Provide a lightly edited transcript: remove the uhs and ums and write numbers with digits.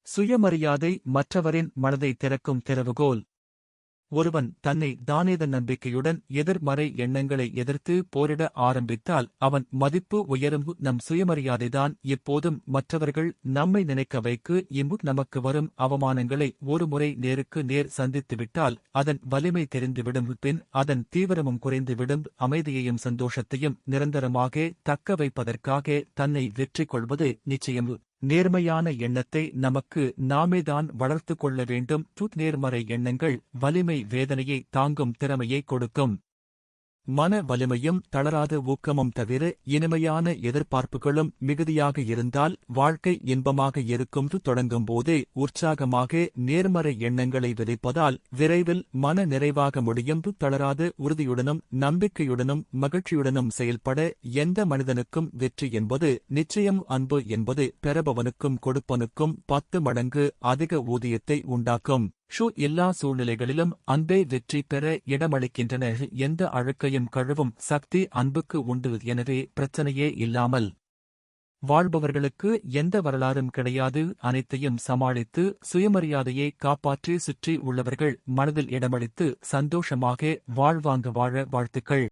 சுயமரியாதை மற்றவரின் மனதை திறக்கும் திறவுகோல். ஒருவன் தன்னை தானேத நம்பிக்கையுடன் எதிர்மறை எண்ணங்களை எதிர்த்து போரிட ஆரம்பித்தால் அவன் மதிப்பு உயரும். நம் சுயமரியாதைதான் எப்போதும் மற்றவர்கள் நம்மை நினைக்க வைக்கு. நமக்கு வரும் அவமானங்களை ஒருமுறை நேருக்கு நேர் சந்தித்துவிட்டால் அதன் வலிமை தெரிந்துவிடும். பின் அதன் தீவிரமும் குறைந்துவிடும். அமைதியையும் சந்தோஷத்தையும் நிரந்தரமாக தக்க வைப்பதற்காக தன்னை வெற்றி கொள்வது நிச்சயம். நேர்மையான எண்ணத்தை நமக்கு நாமேதான் வளர்த்து கொள்ள வேண்டும். நேர்மறை எண்ணங்கள் வலிமை வேதனையை தாங்கும் திறமையை கொடுக்கும். மன வலிமையும் தளராத ஊக்கமும் தவிர இனிமையான எதிர்பார்ப்புகளும் மிகுதியாக இருந்தால் வாழ்க்கை இன்பமாக இருக்கும். தொடங்கும்போதே உற்சாகமாக நேர்மறை எண்ணங்களை விதைப்பதால் விரைவில் மன நிறைவாக முடியும். தளராத உறுதியுடனும் நம்பிக்கையுடனும் மகிழ்ச்சியுடனும் செயல்பட எந்த மனிதனுக்கும் வெற்றி என்பது நிச்சயம். அன்பு என்பது பெறுபவனுக்கும் கொடுப்பனுக்கும் 10 மடங்கு அதிக ஊதியத்தை உண்டாக்கும். எல்லா சூழ்நிலைகளிலும் அன்பே வெற்றி பெற இடமளிக்கின்றன. எந்த அழுக்கையும் கழுவும் சக்தி அன்புக்கு உண்டு. எனவே பிரச்சனையே இல்லாமல் வாழ்பவர்களுக்கு எந்த வரலாறும் கிடையாது. அனைத்தையும் சமாளித்து சுயமரியாதையை காப்பாற்றி சுற்றி உள்ளவர்கள் மனதில் இடமளித்து சந்தோஷமாக வாழ்வாங்க வாழ வாழ்த்துக்கள்.